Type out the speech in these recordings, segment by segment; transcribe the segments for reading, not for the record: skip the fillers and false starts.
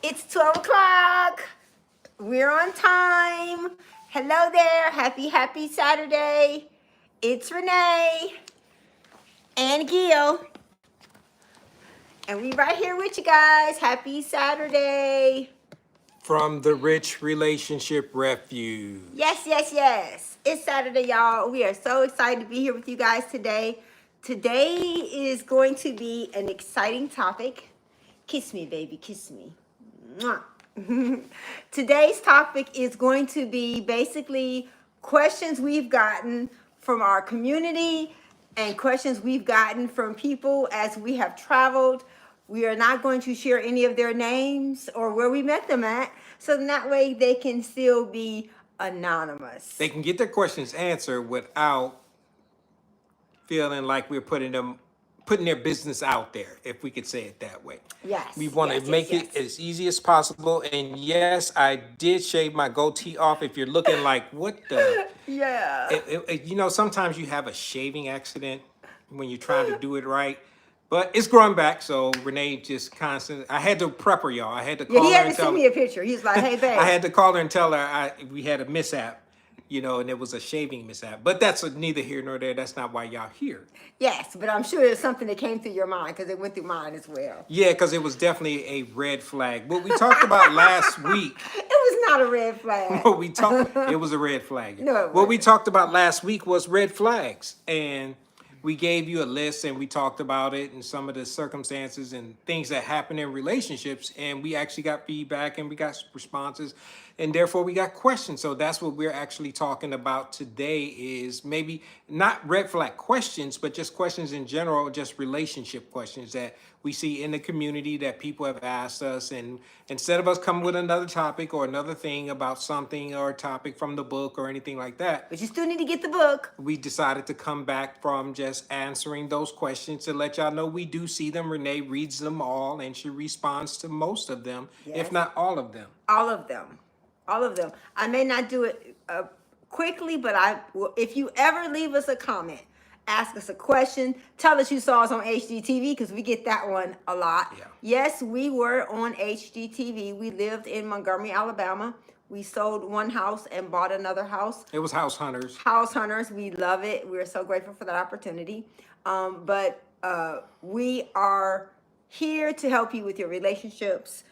It's 12 o'clock. We're on time. Hello there. Happy Saturday. It's Renee and Gil. And we right here with you guys. Happy Saturday. From the Rich Relationship Refuge. Yes. It's Saturday, y'all. We are so excited to be here with you guys today. Today is going to be an exciting topic. Kiss me, baby. Kiss me. Mwah. Today's topic is going to be basically questions we've gotten from our community and questions we've gotten from people as we have traveled. We are not going to share any of their names or where we met them at, so that way they can still be anonymous. They can get their questions answered without feeling like we're putting their business out there, if we could say it that way. Yes. We want to make it as easy as possible. And yes, I did shave my goatee off. If you're looking like, what the? Yeah. Sometimes you have a shaving accident when you're trying to do it right. But it's growing back, so Renee just constantly. I had to prep her, y'all. I had to call He her had and to tell send her. me a picture. He's like, hey, babe. I had to call her and tell her we had a mishap, and it was a shaving mishap. But that's neither here nor there. That's not why y'all here. Yes, but I'm sure it's something that came through your mind because it went through mine as well. Yeah, because it was definitely a red flag. What we talked about last week. It was not a red flag. It was a red flag. No, what we talked about last week was red flags. And we gave you a list and we talked about it and some of the circumstances and things that happen in relationships. And we actually got feedback and we got responses. And therefore we got questions. So that's what we're actually talking about today, is maybe not red flag questions, but just questions in general, just relationship questions that we see in the community that people have asked us. And instead of us coming with another topic or another thing about something or a topic from the book or anything like that, But you still need to get the book. we decided to come back from just answering those questions to let y'all know we do see them. Renee reads them all and she responds to most of them, if not all of them. All of them. I may not do it quickly, but if you ever leave us a comment, ask us a question, tell us you saw us on HGTV, because we get that one a lot. Yeah. Yes, we were on HGTV. We lived in Montgomery, Alabama. We sold one house and bought another house. It was House Hunters. House Hunters. We love it. We're so grateful for that opportunity. But we are here to help you with your relationships.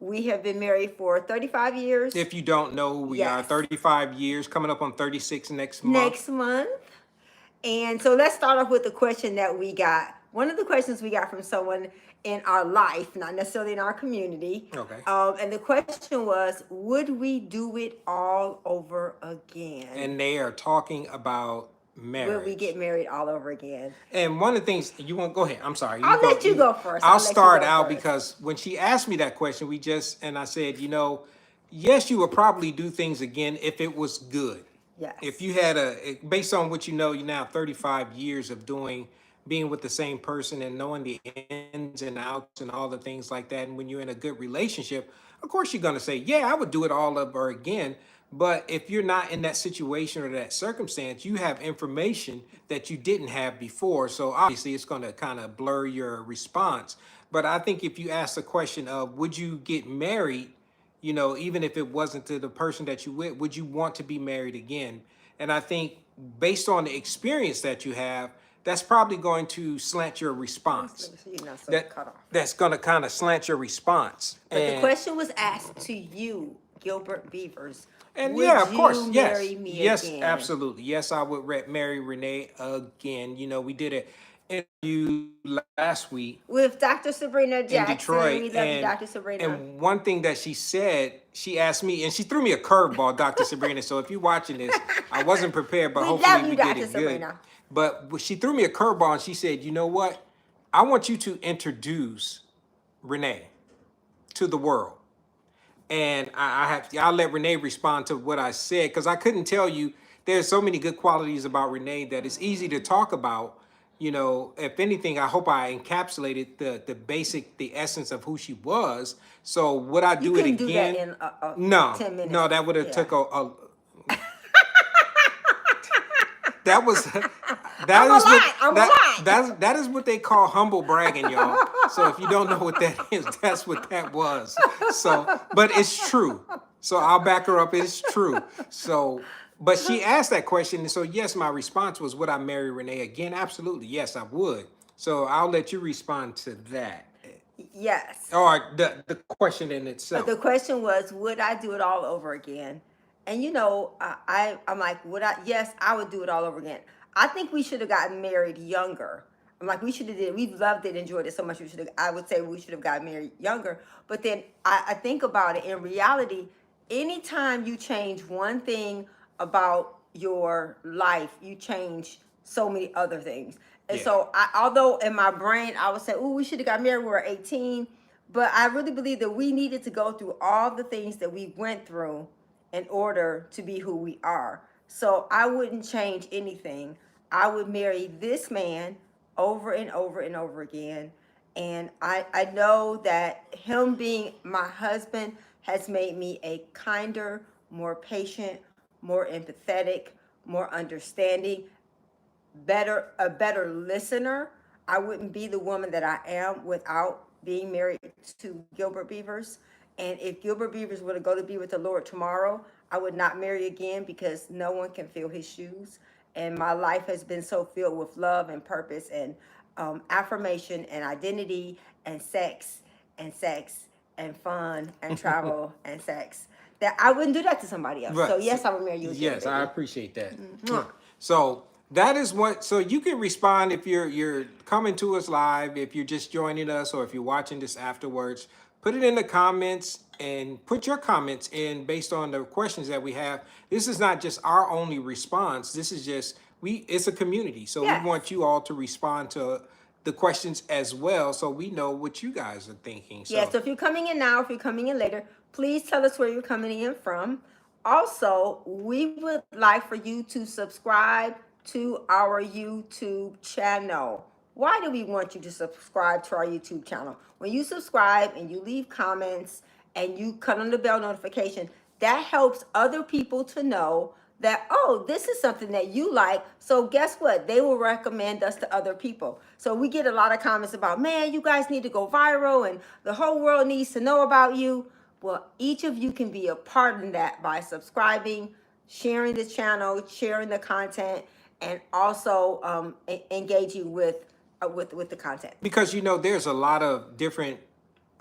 We have been married for 35 years. If you don't know, we are 35 years, coming up on 36 next month. And so let's start off with the question that we got. One of the questions we got from someone in our life, not necessarily in our community. Okay. And the question was, would we do it all over again? And they are talking about marriage. Would we get married all over again? And one of the things you want, go ahead. I'm sorry. I'll let you go first. I'll start out because when she asked me that question, and I said, yes, you would probably do things again if it was good. Yes. If you had based on what you now 35 years of being with the same person and knowing the ins and outs and all the things like that. And when you're in a good relationship, of course, you're going to say, yeah, I would do it all over again. But if you're not in that situation or that circumstance, you have information that you didn't have before. So obviously it's going to kind of blur your response. But I think if you ask the question of, would you get married, even if it wasn't to the person that you with, would you want to be married again? And I think based on the experience that you have, that's probably going to slant your response. That's going to kind of slant your response. But the question was asked to you, Gilbert Beavers. And would yeah, of course, you yes. marry me yes, again? Absolutely. Yes, I would marry Renee again. We did an interview last week with Dr. Sabrina Jackson. In Detroit. We love you, Dr. Sabrina. And one thing that she said, she asked me, and she threw me a curveball, Dr. Sabrina. So if you're watching this, I wasn't prepared, but hopefully we did it Sabrina. Good. But she threw me a curveball and she said, you know what? I want you to introduce Renee to the world. And I'll let Renee respond to what I said, because I couldn't tell you. There's so many good qualities about Renee that it's easy to talk about. If anything, I hope I encapsulated the essence of who she was. So would I do it again? Do that in no, 10 minutes. No, that would have took a that was That I'm a is what lot. I'm a lot. that is what they call humble bragging, y'all. So if you don't know what that is, that's what that was. So, but it's true. So I'll back her up. It's true. So, but she asked that question, and so yes, my response was, would I marry Renee again? Absolutely, yes, I would. So I'll let you respond to that, Yes. or the question in itself. The question was, would I do it all over again? And I'm like, would I? Yes, I would do it all over again. I think we should have gotten married younger. I'm like, we should have did. We loved it, enjoyed it so much. We should have. I would say we should have gotten married younger. But then I think about it. In reality, anytime you change one thing about your life, you change so many other things. And Yeah. so, although in my brain I would say, "Oh, we should have got married when we were 18," but I really believe that we needed to go through all the things that we went through in order to be who we are. So I wouldn't change anything. I would marry this man over and over and over again. And I know that him being my husband has made me a kinder, more patient, more empathetic, more understanding, a better listener. I wouldn't be the woman that I am without being married to Gilbert Beavers. And if Gilbert Beavers were to go to be with the Lord tomorrow, I would not marry again because no one can fill his shoes. And my life has been so filled with love and purpose and affirmation and identity and sex and fun and travel and sex that I wouldn't do that to somebody else. So Right. yes, I would marry you again. Yes, I Baby. appreciate that. Mwah. So that is what. So you can respond if you're coming to us live, if you're just joining us, or if you're watching this afterwards. Put it in the comments and put your comments in based on the questions that we have. This is not just our only response. This is just we. It's a community, so we Yes. want you all to respond to the questions as well, so we know what you guys are thinking. So Yeah, so if you're coming in now, if you're coming in later, please tell us where you're coming in from. Also, we would like for you to subscribe to our YouTube channel. Why do we want you to subscribe to our YouTube channel? When you subscribe and you leave comments and you cut on the bell notification, that helps other people to know that, oh, this is something that you like. So guess what? They will recommend us to other people. So we get a lot of comments about, man, you guys need to go viral and the whole world needs to know about you. Well, each of you can be a part in that by subscribing, sharing the channel, sharing the content, and also engaging with the content. because there's a lot of different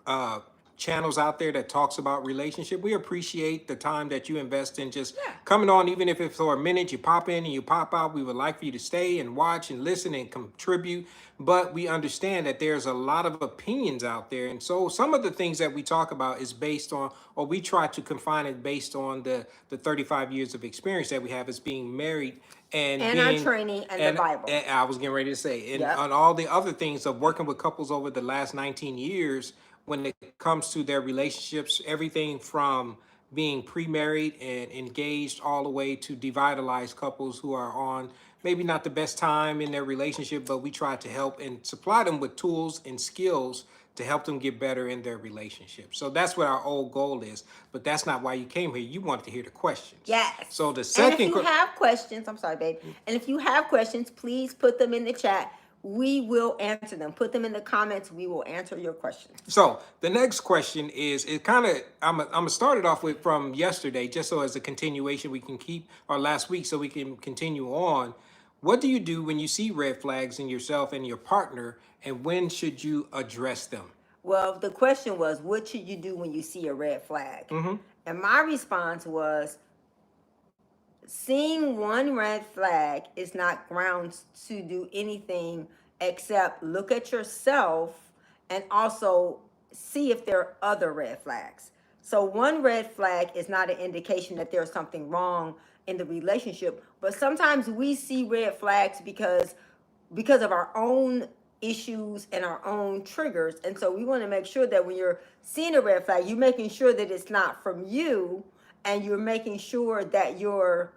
uh channels out there that talks about relationship. We appreciate the time that you invest in just Yeah. coming on, even if it's for a minute. You pop in and you pop out. We would like for you to stay and watch and listen and contribute, but we understand that there's a lot of opinions out there, and so some of the things that we talk about is based on, or we try to confine it based on the 35 years of experience that we have as being married and our being training and the Bible. and I was getting ready to say, and Yep. on all the other things of working with couples over the last 19 years when it comes to their relationships, everything from being pre-married and engaged all the way to devitalized couples who are on maybe not the best time in their relationship, but we try to help and supply them with tools and skills to help them get better in their relationship. So that's what our whole goal is. But that's not why you came here. You wanted to hear the questions. Yes. So the And if second you have questions, I'm sorry, babe. And if you have questions, please put them in the chat. We will answer them. Put them in the comments. We will answer your questions. So the next question is, it kind of, I'm gonna start it off with from yesterday, just so as a continuation we can keep, or last week, so we can continue on. What do you do when you see red flags in yourself and your partner, and when should you address them? Well, the question was, what should you do when you see a red flag? And my response was, seeing one red flag is not grounds to do anything except look at yourself and also see if there are other red flags. So one red flag is not an indication that there's something wrong in the relationship, but sometimes we see red flags because of our own issues and our own triggers. And so we want to make sure that when you're seeing a red flag, you're making sure that it's not from you, and you're making sure that you're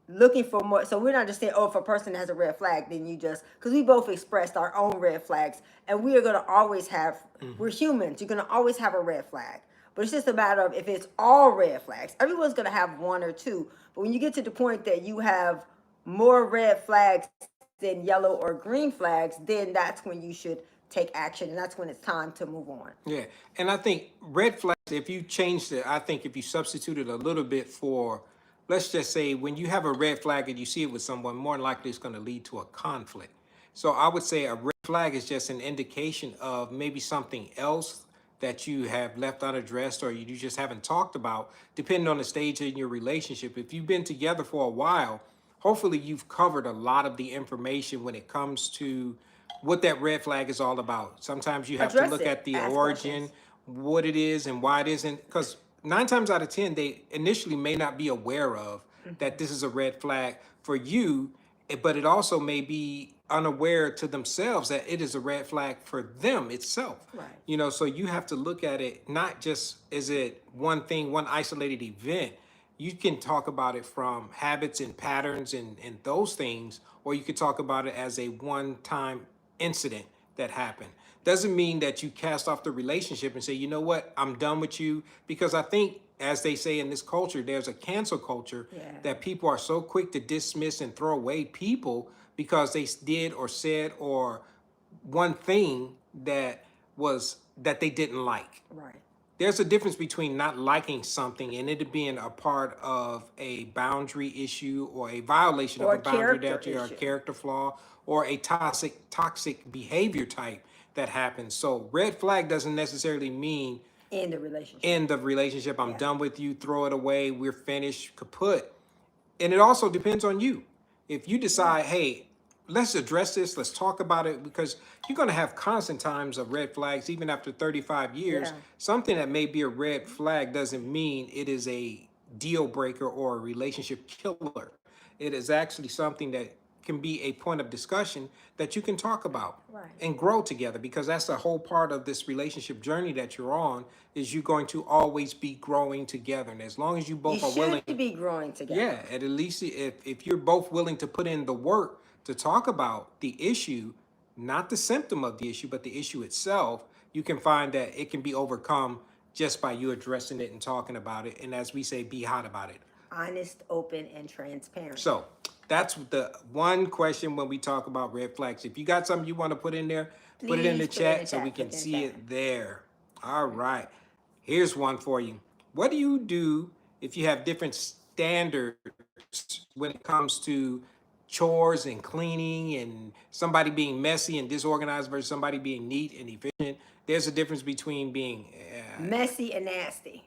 looking for more. So we're not just saying, oh, if a person has a red flag, then you just, because we both expressed our own red flags, and we are going to always have, we're humans, you're going to always have a red flag. But it's just a matter of if it's all red flags. Everyone's going to have one or two. But when you get to the point that you have more red flags than yellow or green flags, then that's when you should take action, and that's when it's time to move on. Yeah, and I think red flags, if you changed it, I think if you substituted a little bit for, let's just say, when you have a red flag and you see it with someone, more than likely it's going to lead to a conflict. So I would say a red flag is just an indication of maybe something else that you have left unaddressed or you just haven't talked about, depending on the stage in your relationship. If you've been together for a while, hopefully you've covered a lot of the information when it comes to what that red flag is all about. Sometimes you have to Address look it. at the Ask origin, questions. what it is and why it isn't, because 9 times out of 10 they initially may not be aware of that this is a red flag for you, but it also may be unaware to themselves that it is a red flag for them itself. Right. You know, so you have to look at it not just as it one thing, one isolated event. You can talk about it from habits and patterns and those things, or you could talk about it as a one-time incident that happened. Doesn't mean that you cast off the relationship and say, you know what, I'm done with you. Because I think, as they say in this culture, there's a cancel culture that people are so quick to dismiss and throw away people because they did or said or one thing that they didn't like. Right. There's a difference between not liking something and it being a part of a boundary issue or a violation Or of a a boundary character that you're a issue. character flaw or a toxic behavior type that happens. So red flag doesn't necessarily mean In the relationship. end of relationship. I'm Yeah. done with you. Throw it away. We're finished. Kaput. And it also depends on you. If you decide, hey, let's address this, let's talk about it, because you're going to have constant times of red flags, even after 35 years. Yeah. Something that may be a red flag doesn't mean it is a deal breaker or a relationship killer. It is actually something that can be a point of discussion that you can talk about Right. and grow together, because that's the whole part of this relationship journey that you're on, is you're going to always be growing together. And as long as you You both are should willing, be growing together. yeah, at least if you're both willing to put in the work to talk about the issue, not the symptom of the issue, but the issue itself, you can find that it can be overcome just by you addressing it and talking about it. And as we say, be hot about it. Honest, open, and transparent. So that's the one question when we talk about red flags. If you got something you want to put in there, put it in the Please put it in the chat so chat, we put can it in the see chat. it there. All right. Here's one for you. What do you do if you have different standards when it comes to chores and cleaning and somebody being messy and disorganized versus somebody being neat and efficient? There's a difference between being Messy and nasty.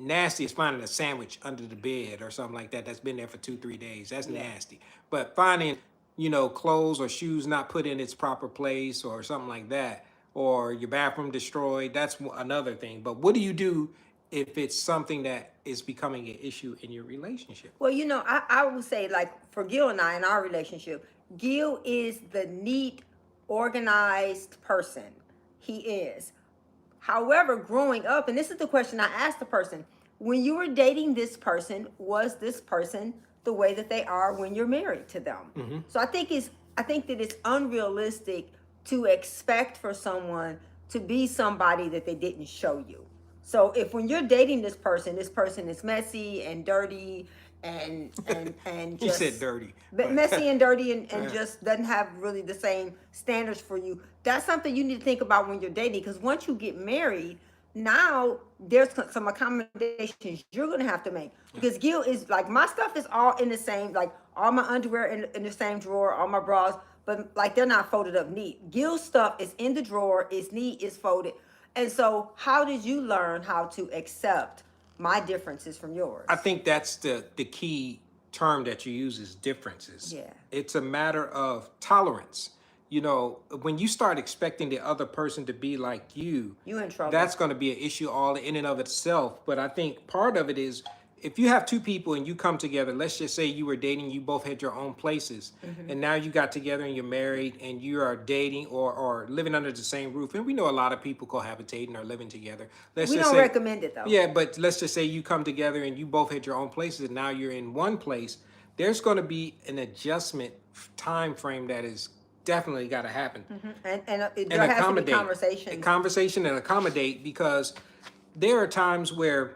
nasty is finding a sandwich under the bed or something like that that's been there for 2-3 days. That's Yeah. nasty. But finding, you know, clothes or shoes not put in its proper place or something like that, or your bathroom destroyed, that's another thing. But what do you do if it's something that is becoming an issue in your relationship? Well, I would say, like, for Gil and I in our relationship, Gil is the neat, organized person. He is. However, growing up, and this is the question I asked the person, when you were dating this person, was this person the way that they are when you're married to them? So I think that it's unrealistic to expect for someone to be somebody that they didn't show you. So if when you're dating this person is messy and dirty and You just said dirty. but messy and dirty and just doesn't have really the same standards for you, that's something you need to think about when you're dating. Because once you get married, now there's some accommodations you're gonna have to make. Because Gil is like, my stuff is all in the same, like all my underwear in the same drawer, all my bras, but like they're not folded up neat. Gil's stuff is in the drawer, it's neat, it's folded. And so how did you learn how to accept my differences from yours? I think that's the key term that you use is differences. Yeah. It's a matter of tolerance. You know, when you start expecting the other person to be like you in trouble. that's going to be an issue all in and of itself. But I think part of it is, if you have two people and you come together, let's just say you were dating, you both had your own places, and now you got together and you're married and you are dating or living under the same roof. And we know a lot of people cohabitating or living together. Let's We just don't say, recommend it though. yeah, but let's just say you come together and you both had your own places and now you're in one place. There's going to be an adjustment time frame that is definitely got to happen. And And there has to be accommodate. conversations. Conversation and accommodate, because there are times where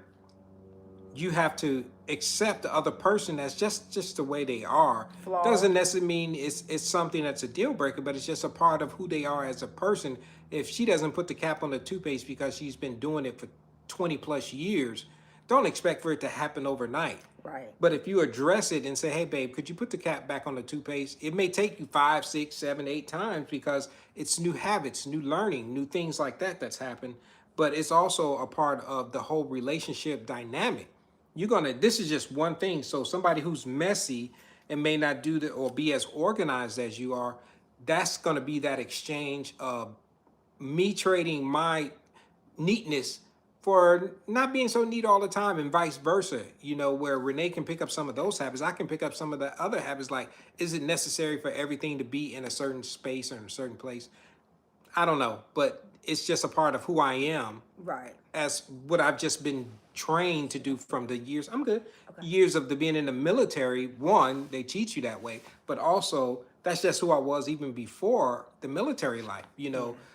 you have to accept the other person as just the way they are. Flaws. Doesn't necessarily mean it's something that's a deal breaker, but it's just a part of who they are as a person. If she doesn't put the cap on the toothpaste because she's been doing it for 20 plus years, don't expect for it to happen overnight. Right. But if you address it and say, hey, babe, could you put the cap back on the toothpaste? It may take you 5, 6, 7, 8 times because it's new habits, new learning, new things like that that's happened. But it's also a part of the whole relationship dynamic. This is just one thing. So somebody who's messy and may not do the or be as organized as you are, that's gonna be that exchange of me trading my neatness for not being so neat all the time and vice versa. Where Renee can pick up some of those habits, I can pick up some of the other habits. Like, is it necessary for everything to be in a certain space or in a certain place? I don't know, but it's just a part of who I am. Right. As what I've just been trained to do from the years. I'm good. Okay. Years of the being in the military. One, they teach you that way, but also that's just who I was even before the military life.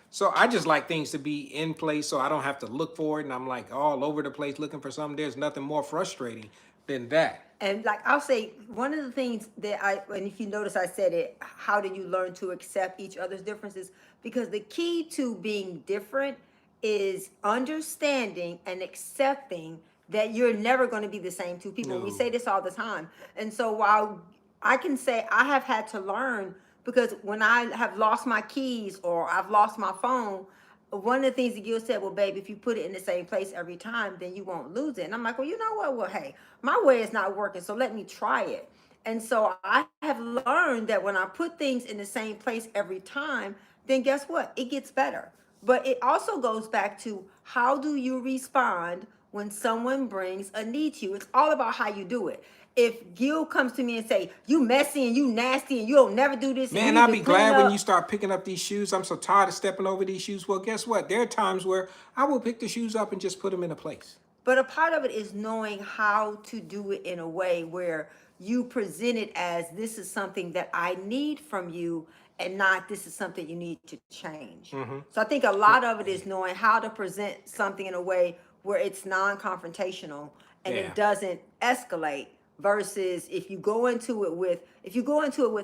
So I just like things to be in place so I don't have to look for it and I'm like all over the place looking for something. There's nothing more frustrating than that. And like I'll say, one of the things and if you notice I said it, how do you learn to accept each other's differences? Because the key to being different is understanding and accepting that you're never going to be the same two people. No. We say this all the time. And so while I can say I have had to learn, because when I have lost my keys or I've lost my phone, one of the things that Gil said, well, babe, if you put it in the same place every time, then you won't lose it. And I'm like, well, you know what? Well, hey, my way is not working, so let me try it. And so I have learned that when I put things in the same place every time, then guess what? It gets better. But it also goes back to how do you respond when someone brings a need to you? It's all about how you do it. If Gil comes to me and say, you messy and you nasty and you don't never do this. Man, I'll be glad when you start picking up these shoes. I'm so tired of stepping over these shoes. Well, guess what? There are times where I will pick the shoes up and just put them in a place. But a part of it is knowing how to do it in a way where you present it as this is something that I need from you and not this is something you need to change. Mm-hmm. So I think a lot of it is knowing how to present something in a way where it's non-confrontational and it doesn't escalate versus if you go into it with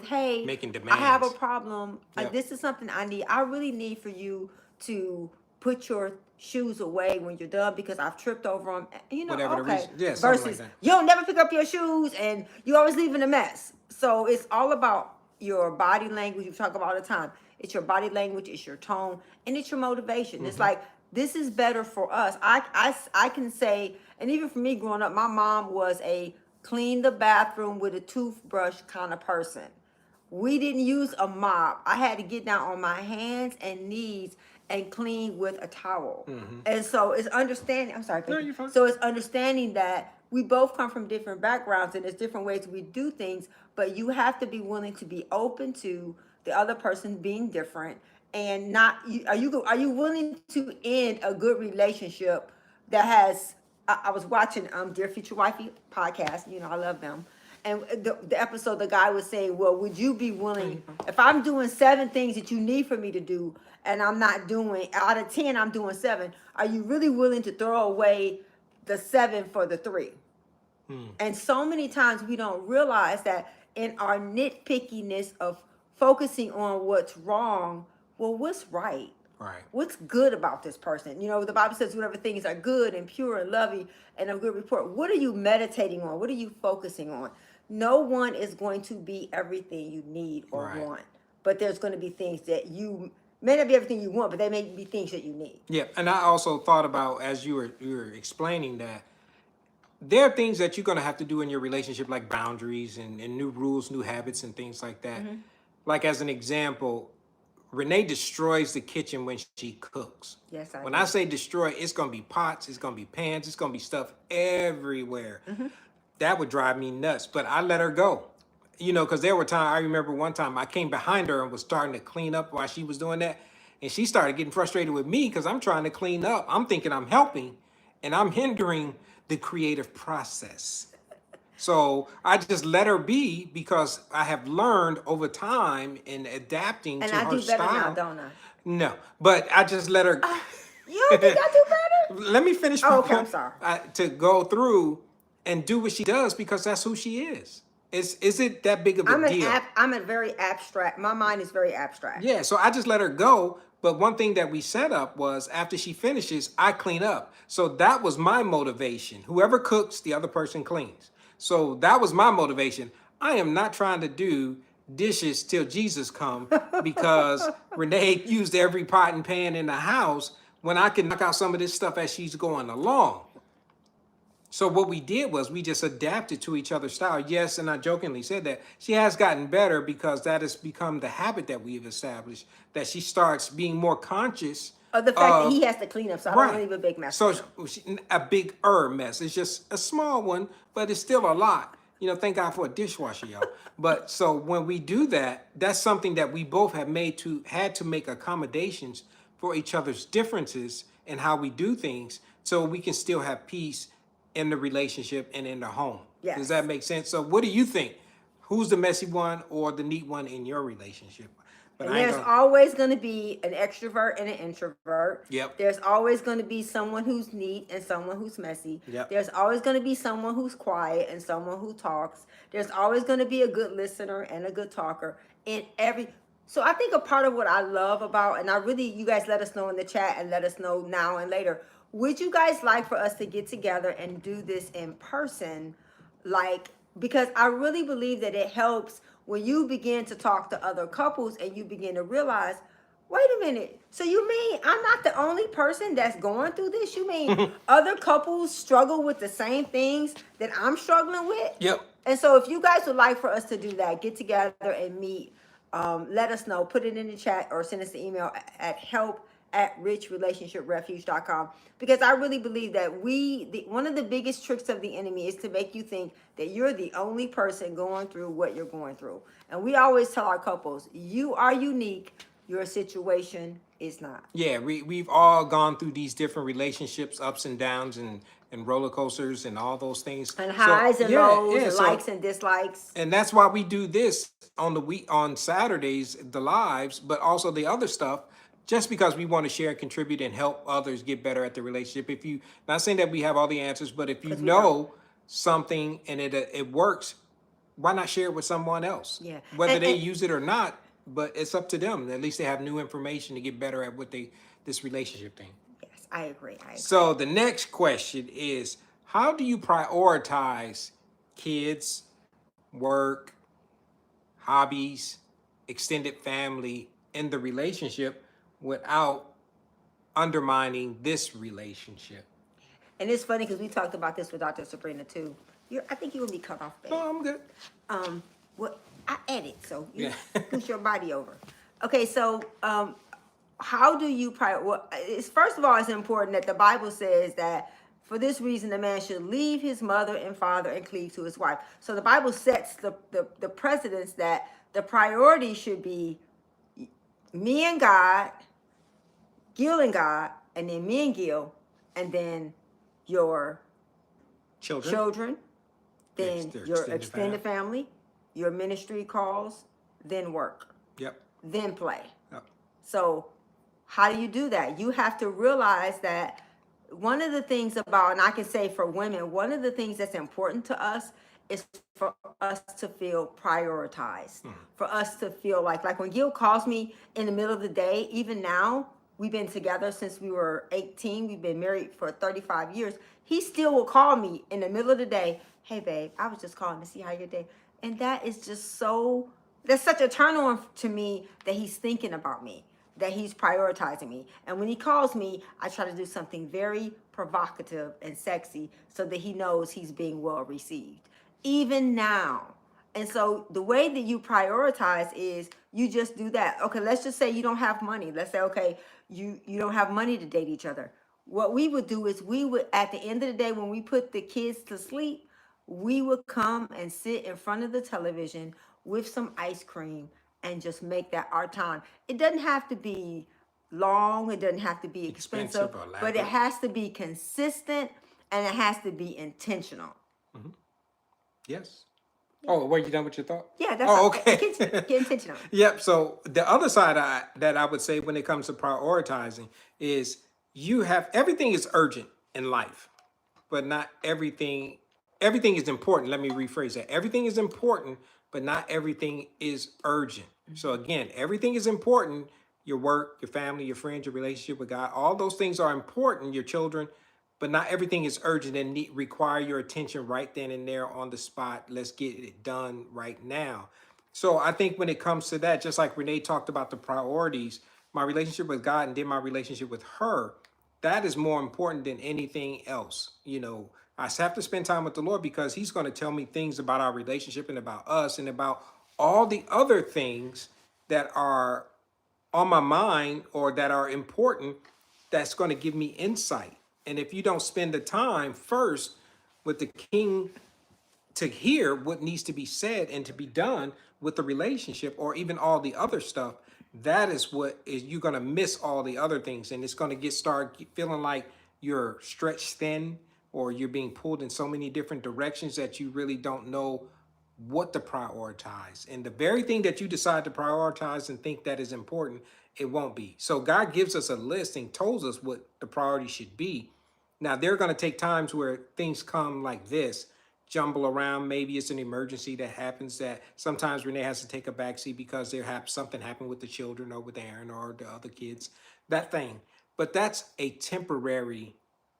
hey, making I have a demands. problem. Yep. This is something I really need for you to put your shoes away when you're done because I've tripped over them. Whatever the okay. reason. Yeah, something Versus like that. you don't never pick up your shoes and you always leave in a mess. So it's all about your body language. You talk about all the time. It's your body language, it's your tone, and it's your motivation. It's like, this is better for us. I can say, and even for me growing up, my mom was a clean the bathroom with a toothbrush kind of person. We didn't use a mop. I had to get down on my hands and knees and clean with a towel. And so it's understanding. I'm sorry, baby. No, you're fine. So it's understanding that we both come from different backgrounds and there's different ways we do things, but you have to be willing to be open to the other person being different and not. Are you willing to end a good relationship that has? I was watching Dear Future Wifey podcast. I love them. And the episode, the guy was saying, well, would you be willing, if I'm doing 7 things that you need for me to do, and I'm not doing, out of 10, I'm doing 7, are you really willing to throw away the 7 for the 3? And so many times we don't realize that in our nitpickiness of focusing on what's wrong, well, what's right? Right. What's good about this person? The Bible says whatever things are good and pure and lovely and of good report. What are you meditating on? What are you focusing on? No one is going to be everything you need or want, but there's going to be things that you may not be everything you want, but they may be things that you need. Yeah, and I also thought about as you were explaining that there are things that you're going to have to do in your relationship, like boundaries and new rules, new habits, and things like that. Like as an example, Renee destroys the kitchen when she cooks. Yes, When I say destroy, it's going to be pots, it's going to be pans, it's going to be stuff everywhere. That would drive me nuts, but I let her go. Because there were times, I remember one time I came behind her and was starting to clean up while she was doing that. And she started getting frustrated with me because I'm trying to clean up. I'm thinking I'm helping and I'm hindering the creative process. So I just let her be because I have learned over time in adapting And to I her do better now, style. don't I? No, but I just let her. You don't think I do better? Let me finish. Oh, okay, I'm sorry. To go through and do what she does because that's who she is. Is it that big of a deal? I'm a very abstract. My mind is very abstract. Yeah, so I just let her go. But one thing that we set up was after she finishes, I clean up. So that was my motivation. Whoever cooks, the other person cleans. So that was my motivation. I am not trying to do dishes till Jesus come because Renee used every pot and pan in the house when I can knock out some of this stuff as she's going along. So what we did was we just adapted to each other's style. Yes, and I jokingly said that she has gotten better because that has become the habit that we've established, that she starts being more conscious Of the fact that he has to clean up, so I don't want to leave a big mess. So a big mess. It's just a small one, but it's still a lot. You know, thank God for a dishwasher, y'all. But so when we do that, that's something that we both have had to make accommodations for each other's differences and how we do things so we can still have peace in the relationship and in the home. Yes. Does that make sense? So what do you think? Who's the messy one or the neat one in your relationship? But and there's always going to be an extrovert and an introvert. Yep. There's always going to be someone who's neat and someone who's messy. Yep. There's always going to be someone who's quiet and someone who talks. There's always going to be a good listener and a good talker in every. So I think a part of what I love about, and you guys let us know in the chat and let us know now and later, would you guys like for us to get together and do this in person? Because I really believe that it helps when you begin to talk to other couples and you begin to realize, wait a minute, so you mean I'm not the only person that's going through this? You mean other couples struggle with the same things that I'm struggling with? Yep. And so if you guys would like for us to do that, get together and meet, let us know. Put it in the chat or send us an email at help@richrelationshiprefuge.com, because I really believe that one of the biggest tricks of the enemy is to make you think that you're the only person going through what you're going through. And we always tell our couples, you are unique, your situation is not. Yeah, we've all gone through these different relationships, ups and downs and roller coasters and all those things. And highs and lows and likes and dislikes. And that's why we do this on Saturdays, the lives, but also the other stuff, just because we want to share, contribute, and help others get better at the relationship. If you, not saying that we have all the answers, but if you know something and it works, why not share it with someone else? Yeah. Whether they use it or not, but it's up to them. At least they have new information to get better at this relationship thing. Yes, I agree. So the next question is, how do you prioritize kids, work, hobbies, extended family in the relationship without undermining this relationship? And it's funny because we talked about this with Dr. Sabrina too. I think you will be cut off, babe. No, I'm good. Well, I edit, so you push your body over. Okay, so how do you first of all, it's important that the Bible says that for this reason, a man should leave his mother and father and cleave to his wife. So the Bible sets the precedence that the priority should be me and God, Gil and God, and then me and Gil, and then your children, then your extended family, your ministry calls, then work. Yep. Then play. Yep. So how do you do that? You have to realize that one of the things about, and I can say for women, one of the things that's important to us is for us to feel prioritized, for us to feel like when Gil calls me in the middle of the day, even now, we've been together since we were 18, we've been married for 35 years, he still will call me in the middle of the day, hey babe, I was just calling to see how your day, and that is just that's such a turn on to me that he's thinking about me, that he's prioritizing me. And when he calls me, I try to do something very provocative and sexy so that he knows he's being well received, even now. And so the way that you prioritize is you just do that. Okay, let's just say you don't have money. Let's say, okay, you don't have money to date each other. What we would do is we would, at the end of the day, when we put the kids to sleep, we would come and sit in front of the television with some ice cream and just make that our time. It doesn't have to be long. It doesn't have to be expensive, but it has to be consistent and it has to be intentional. Mm-hmm. Yes. Oh, were you done with your thought? Yeah, that's okay. Get intentional. Yep. So the other side that I would say when it comes to prioritizing is everything is urgent in life, but not everything everything is important. Let me rephrase that. Everything is important, but not everything is urgent. So again, everything is important. Your work, your family, your friends, your relationship with God, all those things are important, your children, but not everything is urgent and require your attention right then and there on the spot. Let's get it done right now. So I think when it comes to that, just like Renee talked about the priorities, my relationship with God and then my relationship with her, that is more important than anything else. I have to spend time with the Lord because He's going to tell me things about our relationship and about us and about all the other things that are on my mind or that are important, that's going to give me insight. And if you don't spend the time first with the King to hear what needs to be said and to be done with the relationship or even all the other stuff, that is what is you're going to miss all the other things, and it's going to start feeling like you're stretched thin or you're being pulled in so many different directions that you really don't know what to prioritize. And the very thing that you decide to prioritize and think that is important, it won't be. So God gives us a list and tells us what the priority should be. Now, there are going to take times where things come like this, jumble around. Maybe it's an emergency that happens that sometimes Renee has to take a backseat because something happened with the children or with Aaron or the other kids, that thing. But that's a temporary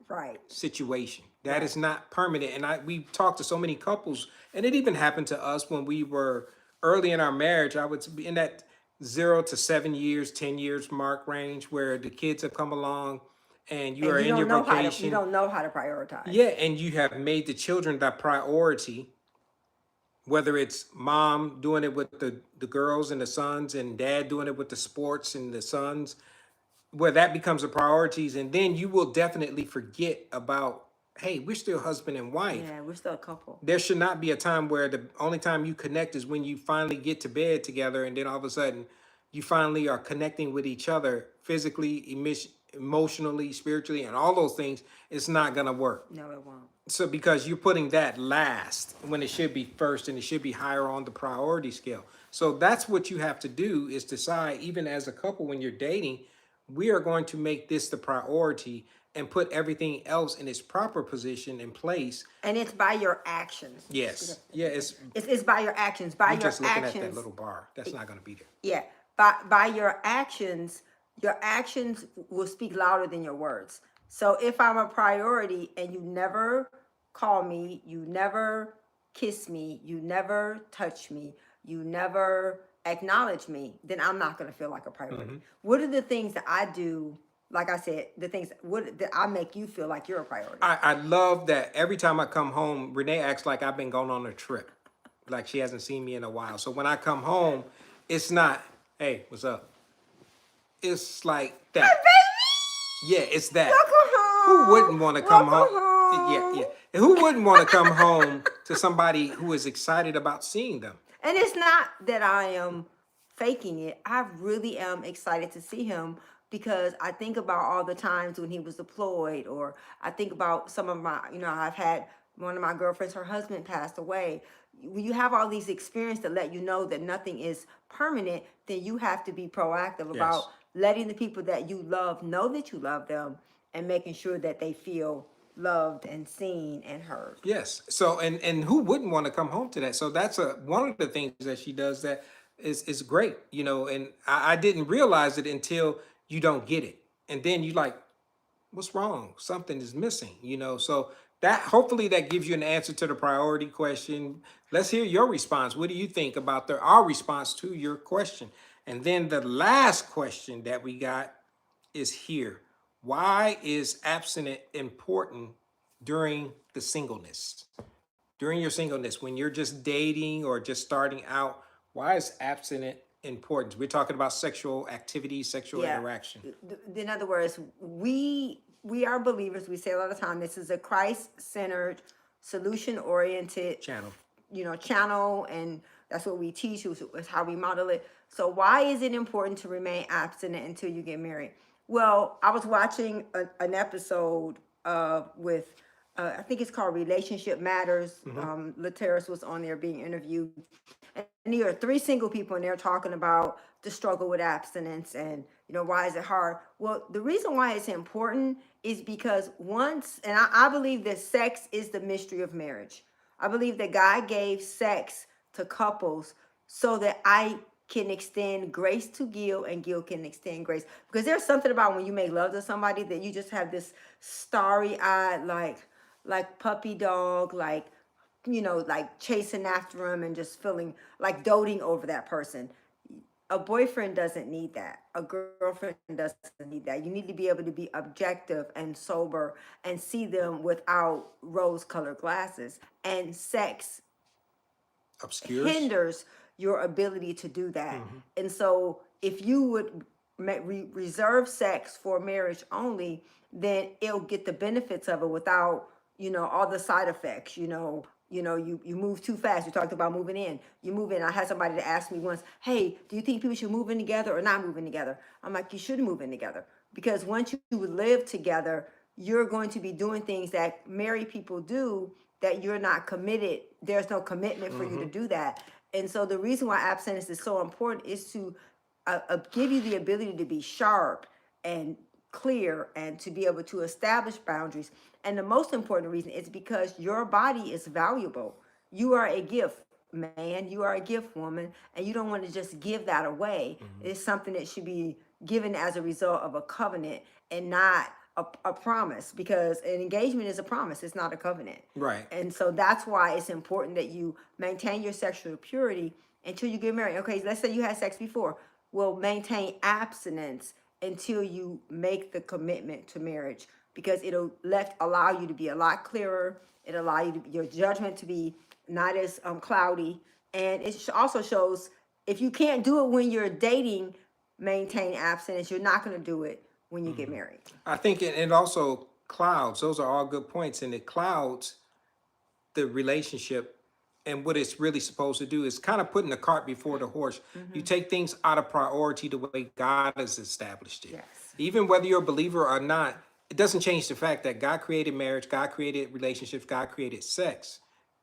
Right. situation. That Right. is not permanent. And we talked to so many couples, and it even happened to us when we were early in our marriage. I would be in that 0 to 7 years, 10 years mark range where the kids have come along and you And are you in your don't know how to you vacation. don't know how to prioritize. Yeah, and you have made the children the priority, whether it's mom doing it with the girls and the sons and dad doing it with the sports and the sons, where that becomes a priorities, and then you will definitely forget about, hey, we're still husband and wife. Yeah, we're still a couple. There should not be a time where the only time you connect is when you finally get to bed together, and then all of a sudden you finally are connecting with each other physically, emotionally, spiritually, and all those things. It's not gonna work. No, it won't. So because you're putting that last when it should be first, and it should be higher on the priority scale. So that's what you have to do, is decide, even as a couple when you're dating, we are going to make this the priority and put everything else in its proper position in place. And it's by your actions. Yes. Yeah, It's by your actions. By you're your just looking at that actions. little bar. That's not going to be there. Yeah. By your actions will speak louder than your words. So if I'm a priority and you never call me, you never kiss me, you never touch me, you never acknowledge me, then I'm not going to feel like a priority. What are the things that I do? Like I said, the things that I make you feel like you're a priority. I love that every time I come home, Renee acts like I've been going on a trip, like she hasn't seen me in a while. So when I come home, it's not, hey, what's up? It's like that. Yeah, it's that. Welcome home. Who wouldn't want to come Welcome home? Yeah. And who wouldn't want to come home to somebody who is excited about seeing them? And it's not that I am faking it. I really am excited to see him because I think about all the times when he was deployed, or I think about some of my, I've had one of my girlfriends, her husband passed away. When you have all these experiences that let you know that nothing is permanent, then you have to be proactive about letting the people that you love know that you love them and making sure that they feel loved and seen and heard. Yes. So and who wouldn't want to come home to that? So that's one of the things that she does that is great, and I didn't realize it until you don't get it. And then you like, what's wrong? Something is missing. So that hopefully that gives you an answer to the priority question. Let's hear your response. What do you think about our response to your question? And then the last question that we got is here. Why is abstinence important during the singleness? During your singleness, when you're just dating or just starting out, why is abstinence important? We're talking about sexual activity, sexual interaction. In other words, we are believers. We say a lot of time, this is a Christ-centered, solution-oriented Channel. channel, and that's what we teach. Is how we model it. So why is it important to remain abstinent until you get married? Well, I was watching an episode with I think it's called Relationship Matters. Lateris was on there being interviewed, and there are 3 single people, and they're talking about the struggle with abstinence and why is it hard. Well, the reason why it's important is because and I believe that sex is the mystery of marriage. I believe that God gave sex to couples so that I can extend grace to Gil and Gil can extend grace. Because there's something about when you make love to somebody that you just have this starry-eyed, like puppy dog, like, like chasing after him and just feeling like doting over that person. A boyfriend doesn't need that. A girlfriend doesn't need that. You need to be able to be objective and sober and see them without rose-colored glasses. And sex Obscures. hinders your ability to do that. Hmm. And so if you would reserve sex for marriage only, then it'll get the benefits of it without, all the side effects. You move too fast. You talked about moving in. You move in. I had somebody to ask me once, hey, do you think people should move in together or not move in together? I'm like, you should move in together, because once you live together, you're going to be doing things that married people do that you're not committed. There's no commitment for you to do that. And so the reason why abstinence is so important is to give you the ability to be sharp and clear and to be able to establish boundaries. And the most important reason is because your body is valuable. You are a gift, man. You are a gift, woman. And you don't want to just give that away. It's something that should be given as a result of a covenant and not a promise, because an engagement is a promise. It's not a covenant. Right. And so that's why it's important that you maintain your sexual purity until you get married. Okay, let's say you had sex before. Well, maintain abstinence until you make the commitment to marriage, because it'll allow you to be a lot clearer. It'll allow you to, your judgment to be not as cloudy. And it also shows, if you can't do it when you're dating, maintain abstinence. You're not going to do it when you get married. I think it also clouds. Those are all good points, and it clouds the relationship. And what it's really supposed to do is kind of putting the cart before the horse. You take things out of priority the way God has established it. Yes. Even whether you're a believer or not, it doesn't change the fact that God created marriage, God created relationships, God created sex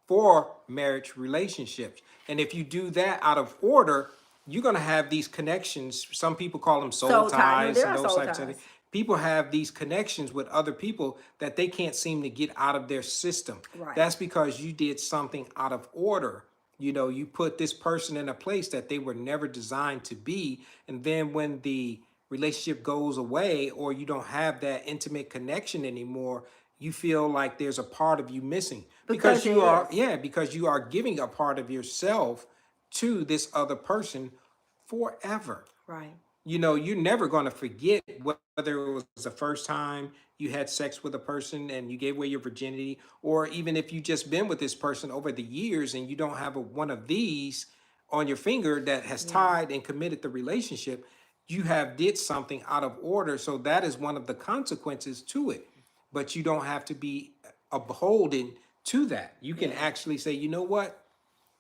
for marriage relationships. And if you do that out of order, you're going to have these connections. Some people call them soul ties There and are those soul types of ties. things. People have these connections with other people that they can't seem to get out of their system. Right. That's because you did something out of order. You put this person in a place that they were never designed to be. And then when the relationship goes away, or you don't have that intimate connection anymore, you feel like there's a part of you missing, because Because it you are, is. yeah, because you are giving a part of yourself to this other person forever. Right. You're never going to forget whether it was the first time you had sex with a person and you gave away your virginity, or even if you just been with this person over the years and you don't have one of these on your finger that has tied and committed the relationship. You have did something out of order, so that is one of the consequences to it. But you don't have to be a beholden to that. You can actually say, you know what,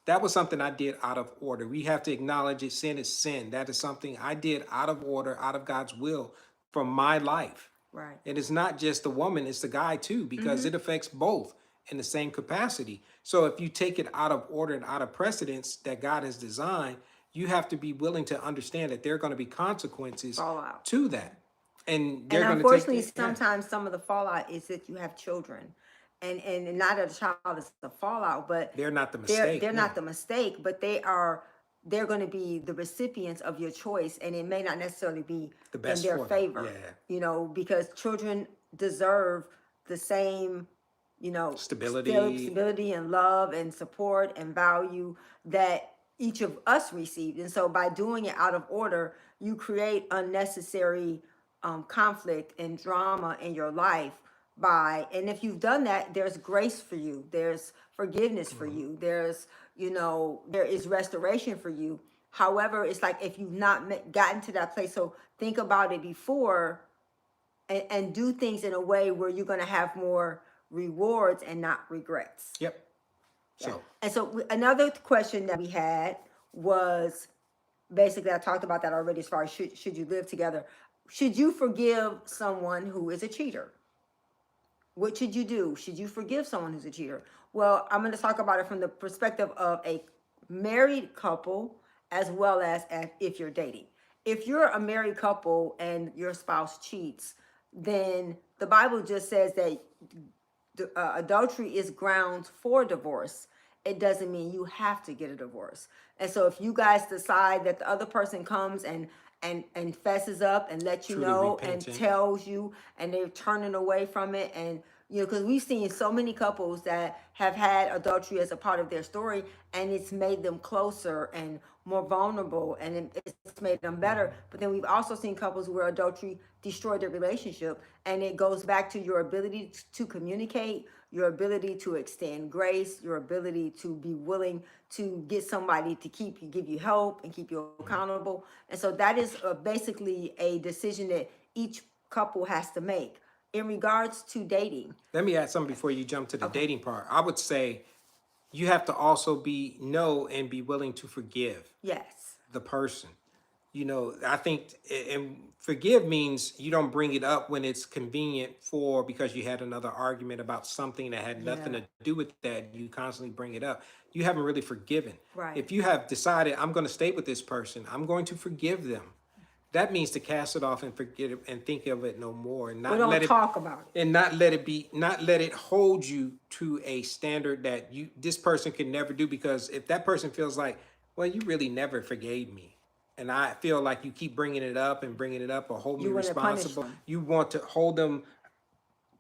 that was something I did out of order. We have to acknowledge it. Sin is sin. That is something I did out of order, out of God's will for my life. Right. And it's not just the woman, it's the guy too, because it affects both in the same capacity. So if you take it out of order and out of precedence that God has designed, you have to be willing to understand that there are going to be consequences Fallout. to that. And And they're going to unfortunately, take it. Yeah. sometimes some of the fallout is that you have children, and not that a child is the fallout, but They're not the they're mistake. not the mistake, but they're going to be the recipients of your choice, and it may not necessarily be The best in their for them. favor. Yeah. Because children deserve the same, Stability. stability and love and support and value that each of us received. And so by doing it out of order, you create unnecessary conflict and drama in your life. And if you've done that, there's grace for you, there's forgiveness for you, there is restoration for you. However, it's like if you've not gotten to that place, so think about it before, and do things in a way where you're going to have more rewards and not regrets. Yep. So. And so another question that we had was, basically, I talked about that already, as far as should you live together. Should you forgive someone who is a cheater? What should you do? Should you forgive someone who's a cheater? Well, I'm going to talk about it from the perspective of a married couple, as well as if you're dating. If you're a married couple and your spouse cheats, then the Bible just says that adultery is grounds for divorce. it doesn't mean you have to get a divorce. And so if you guys decide that the other person comes and fesses up and lets you Truly know and repentant. tells you, and they're turning away from it, and because we've seen so many couples that have had adultery as a part of their story, and it's made them closer and more vulnerable, and it's made them better. But then we've also seen couples where adultery destroyed their relationship, and it goes back to your ability to communicate, your ability to extend grace, your ability to be willing to get somebody to give you help and keep you accountable. And so that is basically a decision that each couple has to make in regards to dating. Let me add something before you jump to the Okay. dating part. I would say you have to also know and be willing to forgive Yes. the person. I think, and forgive means you don't bring it up when it's convenient because you had another argument about something that had nothing Yeah. to do with that. You constantly bring it up. You haven't really forgiven. Right. If you have decided, I'm going to stay with this person, I'm going to forgive them. That means to cast it off and forget it and think of it no more, and We not don't let it talk about it. and not let it hold you to a standard that this person can never do. Because if that person feels like, well, you really never forgave me, and I feel like you keep bringing it up and bringing it up or hold me You want to punish responsible, them. you want to hold them,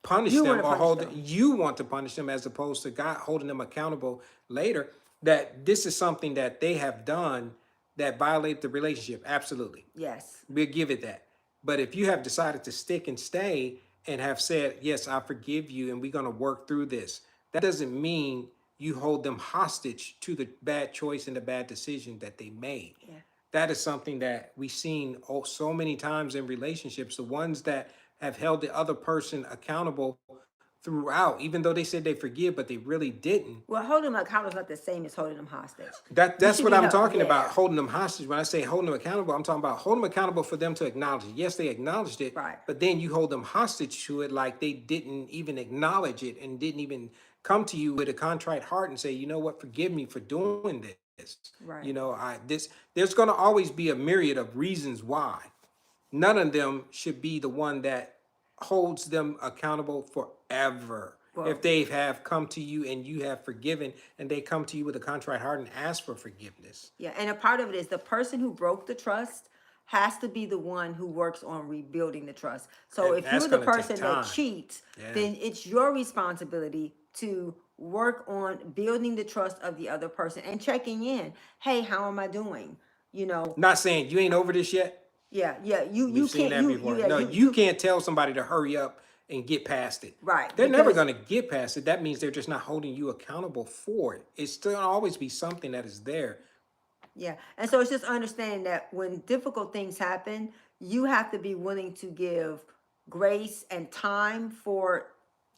punish You want them, to or punish them. you want to punish them, as opposed to God holding them accountable later, that this is something that they have done that violate the relationship. Absolutely. Yes. We'll give it that. But if you have decided to stick and stay and have said, yes, I forgive you and we're going to work through this, that doesn't mean you hold them hostage to the bad choice and the bad decision that they made. Yeah. That is something that we've seen so many times in relationships. The ones that have held the other person accountable throughout, even though they said they forgive, but they really didn't. Well, holding them accountable is not the same as holding them hostage. That's what I'm talking about, Yeah. holding them hostage. When I say holding them accountable, I'm talking about holding them accountable for them to acknowledge it. Yes, they acknowledged it, Right. but then you hold them hostage to it like they didn't even acknowledge it and didn't even come to you with a contrite heart and say, you know what, forgive me for doing this. Right. There's going to always be a myriad of reasons why. None of them should be the one that holds them accountable forever. Well, If they have come to you and you have forgiven, and they come to you with a contrite heart and ask for forgiveness. yeah, and a part of it is the person who broke the trust has to be the one who works on rebuilding the trust. So And if that's you're the gonna take person that time. cheats, Yeah. then it's your responsibility to work on building the trust of the other person and checking in. Hey, how am I doing? Not saying you ain't over this yet. Yeah, yeah. You We've seen can't that before. No, you can't tell somebody to hurry up and get past it. Right, They're never because- going to get past it. That means they're just not holding you accountable for it. It's still gonna always be something that is there. Yeah. And so it's just understanding that when difficult things happen, you have to be willing to give grace and time for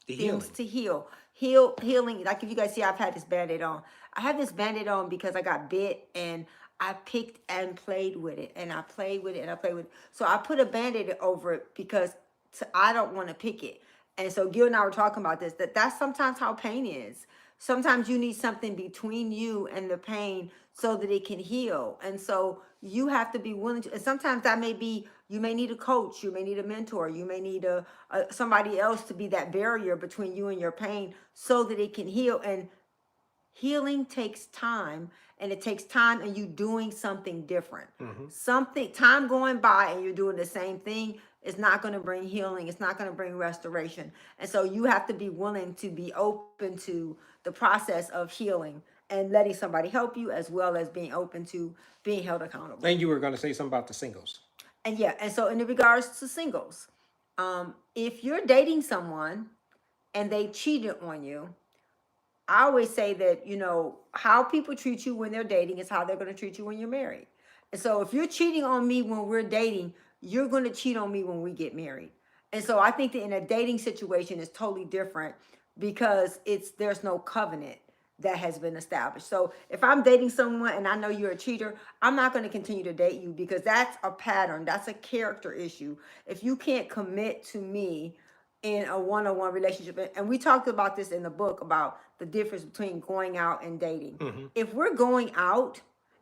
The things healing. to healing. Like if you guys see, I've had this Band-Aid on. I had this Band-Aid on because I got bit, and I picked and played with it, and I played with it, and I played with it. So I put a Band-Aid over it because I don't want to pick it. And so Gil and I were talking about this, that's sometimes how pain is. Sometimes you need something between you and the pain so that it can heal. And so you have to be willing to, and sometimes that may be, you may need a coach, you may need a mentor, you may need somebody else to be that barrier between you and your pain so that it can heal. And healing takes time, and it takes time and you doing something different. Time going by and you're doing the same thing is not going to bring healing. It's not going to bring restoration. And so you have to be willing to be open to the process of healing and letting somebody help you, as well as being open to being held accountable. And you were going to say something about the singles. And yeah, and so in regards to singles, if you're dating someone and they cheated on you, I always say that, how people treat you when they're dating is how they're going to treat you when you're married. And so if you're cheating on me when we're dating, you're going to cheat on me when we get married. And so I think that in a dating situation is totally different because there's no covenant that has been established. So if I'm dating someone and I know you're a cheater, I'm not going to continue to date you because that's a pattern. That's a character issue. If you can't commit to me in a one-on-one relationship, and we talked about this in the book about the difference between going out and dating. If we're going out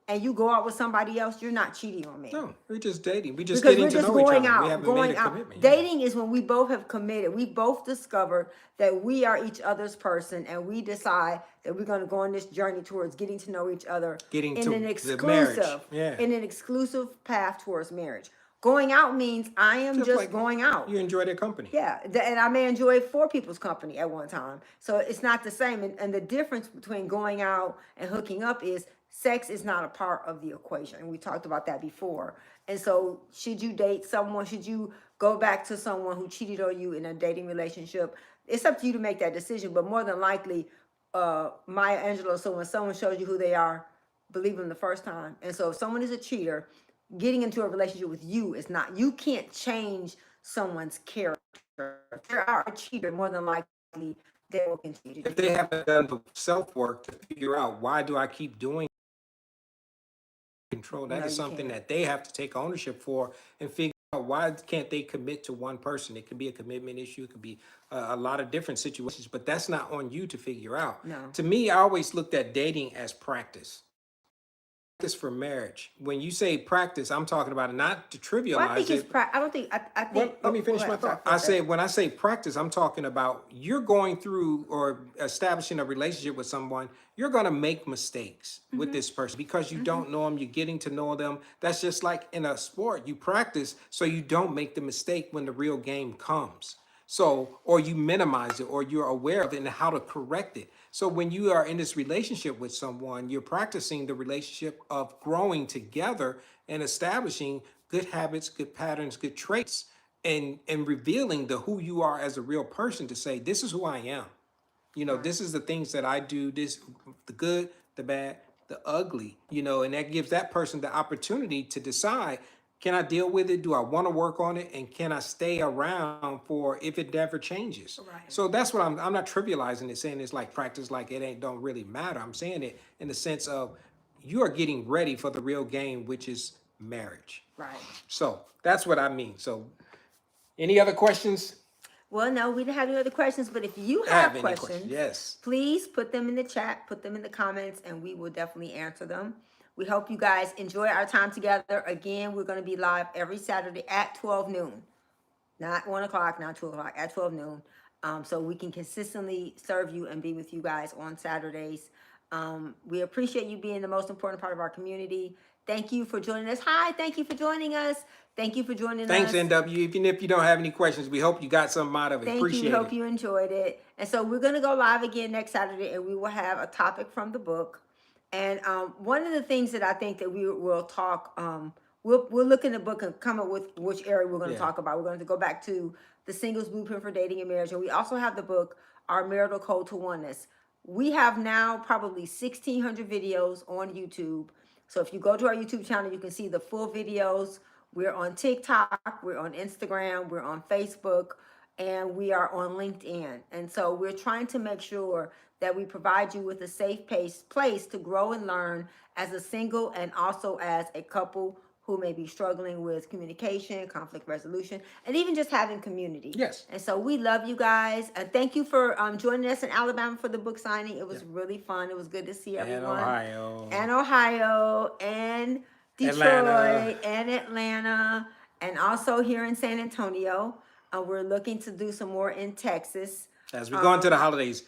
and you go out with somebody else, you're not cheating on me. No, we're just dating. We just Because getting we're to just know each going other. We out, haven't going made a out. commitment. Yeah. Dating is when we both have committed. We both discovered that we are each other's person, and we decide that we're going to go on this journey towards getting to know each other Getting in to an the marriage. exclusive, Yeah. in an exclusive path towards marriage. Going out means I am just like going out. You enjoy their company. Yeah, and I may enjoy 4 people's company at one time. So it's not the same. And the difference between going out and hooking up is sex is not a part of the equation. And we talked about that before. And so should you date someone, should you go back to someone who cheated on you in a dating relationship? It's up to you to make that decision. But more than likely, Maya Angelou, so when someone shows you who they are, believe them the first time. And so if someone is a cheater, getting into a relationship with you is not, you can't change someone's character. If they are a cheater, more than likely they will continue to If do they that. haven't done the self work to figure out why do I keep doing control, that No, is you something can't. that they have to take ownership for and figure out why can't they commit to one person. It could be a commitment issue. It could be a lot of different situations, but that's not on you to figure out. No. To me, I always looked at dating as practice. Practice for marriage. When you say practice, I'm talking about it not to trivialize Well, I think it. it's, I don't think, I think. Well, let me go finish ahead. my I'm sorry, thought. I say finish. when I say practice, I'm talking about you're going through or establishing a relationship with someone. You're going to make mistakes with this person because you don't know them. You're getting to know them. That's just like in a sport. You practice so you don't make the mistake when the real game comes. So, or you minimize it, or you're aware of it and how to correct it. So, when you are in this relationship with someone, you're practicing the relationship of growing together and establishing good habits, good patterns, good traits, and revealing the who you are as a real person to say, this is who I am. This is the things that I do, this, the good, the bad, the ugly, and that gives that person the opportunity to decide, can I deal with it? Do I want to work on it? And can I stay around for if it never changes? Right. So that's what I'm not trivializing it, saying it's like practice, like it ain't don't really matter. I'm saying it in the sense of you are getting ready for the real game, which is marriage. Right. So that's what I mean. So any other questions? Well, no, we didn't have any other questions, but if you Have have any questions, yes. please put them in the chat, put them in the comments, and we will definitely answer them. We hope you guys enjoy our time together. Again, we're going to be live every Saturday at 12 noon. Not 1 o'clock, not 2 o'clock, at 12 noon. So we can consistently serve you and be with you guys on Saturdays. We appreciate you being the most important part of our community. Thank you for joining us. Hi, thank you for joining us. Thank you for joining Thanks, us. NW. Even if you don't have any questions, we hope you got something out of it. Thank Appreciate you. We hope it. you enjoyed it. And so we're going to go live again next Saturday, and we will have a topic from the book. And one of the things that I think that we will talk, we'll look in the book and come up with which area we're going to talk about. We're going to go back to the Singles Blueprint for Dating and Marriage. And we also have the book, Our Marital Code to Oneness. We have now probably 1,600 videos on YouTube. So if you go to our YouTube channel, you can see the full videos. We're on TikTok, we're on Instagram, we're on Facebook, and we are on LinkedIn. And so we're trying to make sure that we provide you with a safe place to grow and learn as a single and also as a couple who may be struggling with communication, conflict resolution, and even just having community. Yes. And so we love you guys. Thank you for joining us in Alabama for the book signing. It was really fun. It was good to see everyone. And Ohio. And Detroit Atlanta. and Atlanta, and also here in San Antonio. We're looking to do some more in Texas. As we go into the holidays.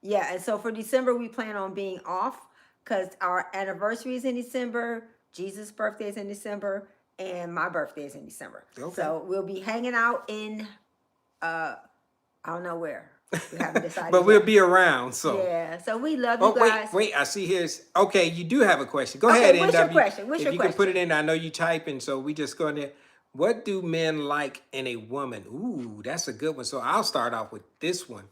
Yeah, and so for December, we plan on being off because our anniversary is in December, Jesus' birthday is in December, and my birthday is in December. Okay. So we'll be hanging out in, I don't know where. We haven't decided But we'll yet. be around, so. Yeah, so we love you guys. Wait, I see here's, okay, you do have a question. Go Okay, ahead, what's NW. your question? What's if your you can put it question? in, I know you typing, so we just go in there. What do men like in a woman? Ooh, that's a good one. So I'll start off with this one.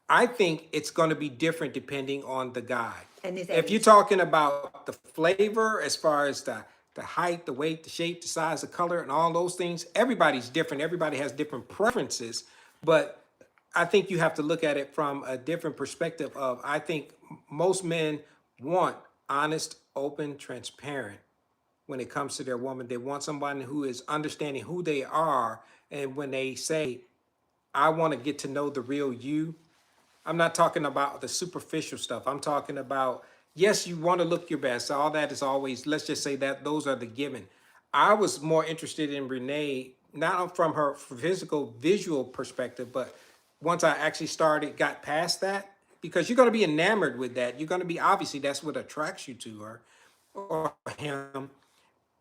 I think it's going to be different depending on the guy. And his If you're age. talking about the flavor, as far as the height, the weight, the shape, the size, the color, and all those things, everybody's different. Everybody has different preferences. But I think you have to look at it from a different perspective of, I think most men want honest, open, transparent when it comes to their woman. They want somebody who is understanding who they are. And when they say, I want to get to know the real you, I'm not talking about the superficial stuff. I'm talking about yes, you want to look your best. All that is always, let's just say that those are the given. I was more interested in Renee, not from her physical, visual perspective, but once I actually started, got past that, because you're going to be enamored with that. You're going to be, obviously, that's what attracts you to her or him,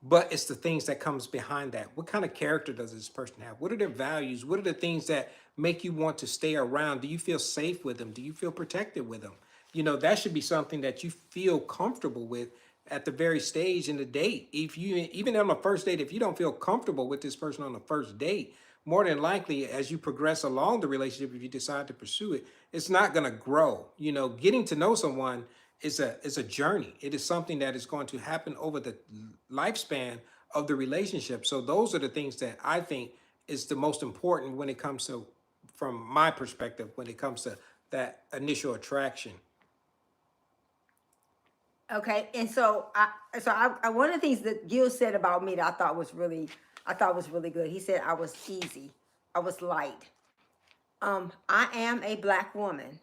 but it's the things that comes behind that. What kind of character does this person have? What are their values? What are the things that make you want to stay around? Do you feel safe with them? Do you feel protected with them? That should be something that you feel comfortable with at the very stage in the date. If you, even on the first date, if you don't feel comfortable with this person on the first date, more than likely, as you progress along the relationship, if you decide to pursue it, it's not going to grow. Getting to know someone is a journey. It is something that is going to happen over the lifespan of the relationship. So those are the things that I think is the most important when it comes to, from my perspective, when it comes to that initial attraction. Okay, and so one of the things that Gil said about me that I thought was really good. He said I was easy, I was light. I am a black woman,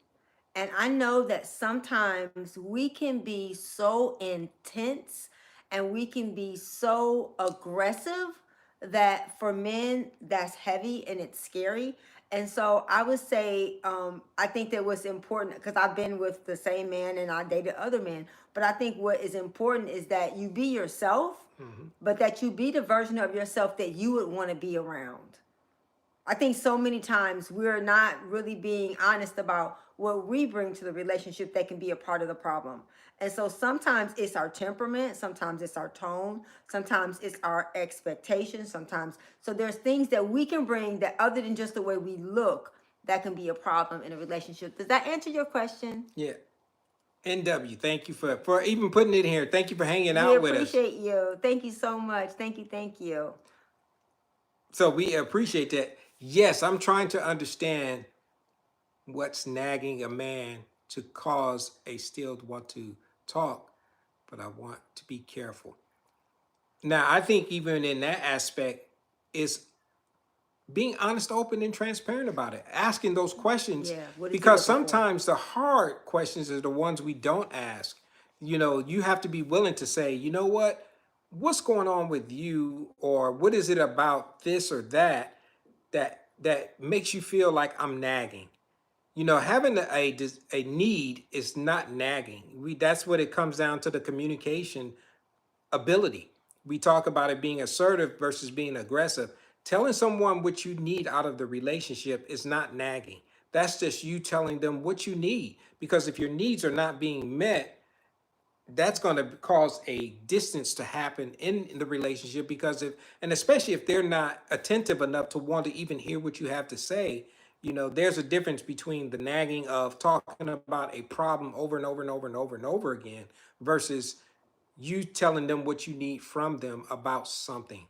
and I know that sometimes we can be so intense and we can be so aggressive that for men that's heavy and it's scary. And so I would say, I think that what's important, because I've been with the same man and I dated other men, but I think what is important is that you be yourself, but that you be the version of yourself that you would want to be around. I think so many times we're not really being honest about what we bring to the relationship that can be a part of the problem. And so sometimes it's our temperament, sometimes it's our tone, sometimes it's our expectations, sometimes. So there's things that we can bring that, other than just the way we look, that can be a problem in a relationship. Does that answer your question? Yeah. NW, thank you for even putting it here. Thank you for hanging We out with us. appreciate you. Thank you so much. Thank you. Thank you. So we appreciate that. Yes, I'm trying to understand what's nagging a man to cause a still want to talk, but I want to be careful. Now, I think even in that aspect is being honest, open, and transparent about it, asking those questions, Yeah. What is he because looking for? sometimes the hard questions are the ones we don't ask. You have to be willing to say, you know what? What's going on with you, or what is it about this or that makes you feel like I'm nagging? Having a need is not nagging. That's what it comes down to, the communication ability. We talk about it being assertive versus being aggressive. Telling someone what you need out of the relationship is not nagging. That's just you telling them what you need. Because if your needs are not being met, that's going to cause a distance to happen in the relationship, because and especially if they're not attentive enough to want to even hear what you have to say. There's a difference between the nagging of talking about a problem over and over and over and over and over again versus you telling them what you need from them about something.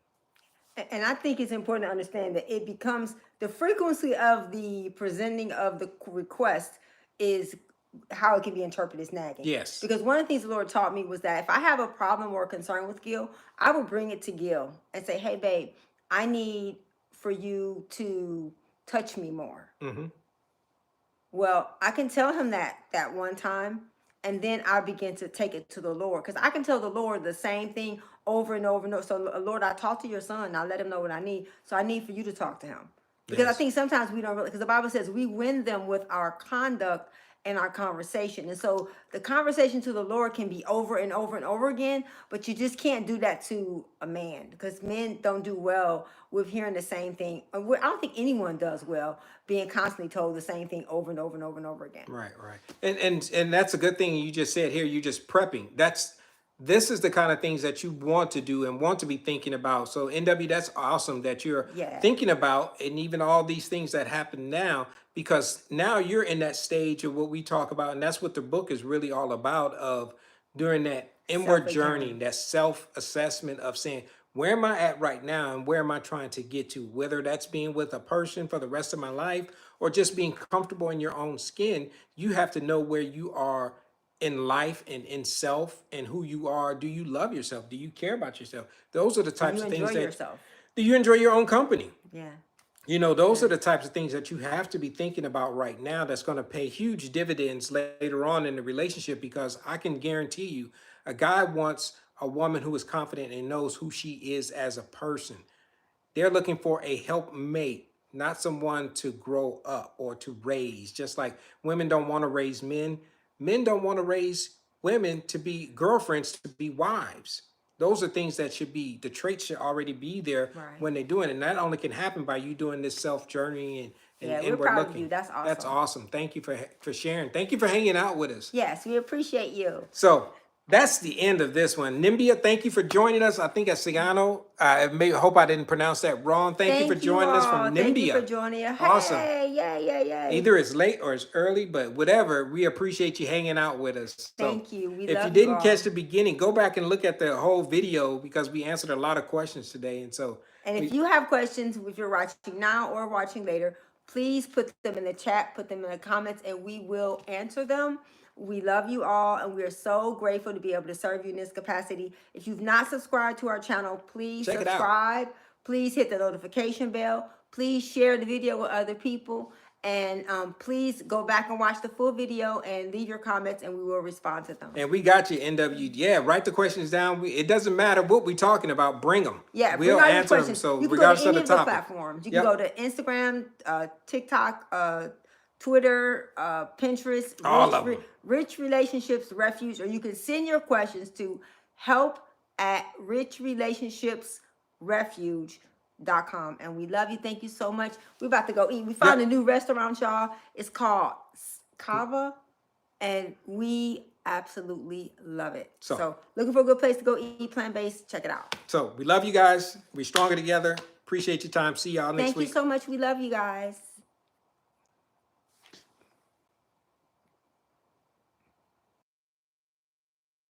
And I think it's important to understand that it becomes the frequency of the presenting of the request is how it can be interpreted as nagging. Yes. Because one of the things the Lord taught me was that if I have a problem or a concern with Gil, I would bring it to Gil and say, "Hey, babe, I need for you to touch me more." Mm-hmm. Well, I can tell him that one time, and then I begin to take it to the Lord, because I can tell the Lord the same thing over and over and over. So, Lord, I talked to your son. I let him know what I need. So I need for you to talk to him, because I Yes. think sometimes we don't really, because the Bible says we win them with our conduct and our conversation. And so the conversation to the Lord can be over and over and over again, but you just can't do that to a man, because men don't do well with hearing the same thing. I don't think anyone does well being constantly told the same thing over and over and over and over again. Right, right. And that's a good thing you just said here. You're just prepping. This is the kind of things that you want to do and want to be thinking about. So NW, that's awesome that you're Yeah. thinking about, and even all these things that happen now, because now you're in that stage of what we talk about, and that's what the book is really all about, of during that inward journey, Self-examine. that self-assessment of saying, where am I at right now and where am I trying to get to? Whether that's being with a person for the rest of my life or just being comfortable in your own skin, you have to know where you are in life and in self and who you are. Do you love yourself? Do you care about yourself? Those are the Do types you of things enjoy that, yourself? do you enjoy your own company? Yeah. You know, those are the types of things that you have to be thinking about right now that's going to pay huge dividends later on in the relationship, because I can guarantee you a guy wants a woman who is confident and knows who she is as a person. They're looking for a helpmate, not someone to grow up or to raise. Just like women don't want to raise men, men don't want to raise women to be girlfriends, to be wives. Those are things that should be, the traits should already be there Right. when they're doing it. And that only can happen by you doing this self journey and Yeah, we're inward proud of looking. you. That's awesome. That's awesome. Thank you for sharing. Thank you for hanging out with us. Yes, we appreciate you. So that's the end of this one. Nimbia, thank you for joining us. I think it's Cigano. I hope I didn't pronounce that wrong. Thank you for joining us from Nimbia. Thank you for joining us. Awesome. Hey, yay. Either it's late or it's early, but whatever, we appreciate you hanging out with us. So Thank you. We if love you you didn't all. catch the beginning, go back and look at the whole video, because we answered a lot of questions today. And so, And if you have questions, if you're watching now or watching later, please put them in the chat, put them in the comments, and we will answer them. We love you all, and we are so grateful to be able to serve you in this capacity. If you've not subscribed to our channel, please Check it out. subscribe. Please hit the notification bell. Please share the video with other people. And please go back and watch the full video and leave your comments, and we will respond to them. and we got you, NW. Yeah, write the questions down. It doesn't matter what we're talking about. Bring them. Yeah, we'll bring all your answer them. questions. So you can go regardless to of any the of the topic. platforms. You Yep. can go to Instagram, TikTok, Twitter, Pinterest, All of them. Rich Relationships Refuge, or you can send your questions to help@richrelationshipsrefuge.com. And we love you. Thank you so much. We're about to go eat. We found a new restaurant, y'all. It's called Kava, and we absolutely love it. So looking for a good place to go eat plant-based, check it out. So we love you guys. We're stronger together. Appreciate your time. See y'all next Thank week. you so much. We love you guys.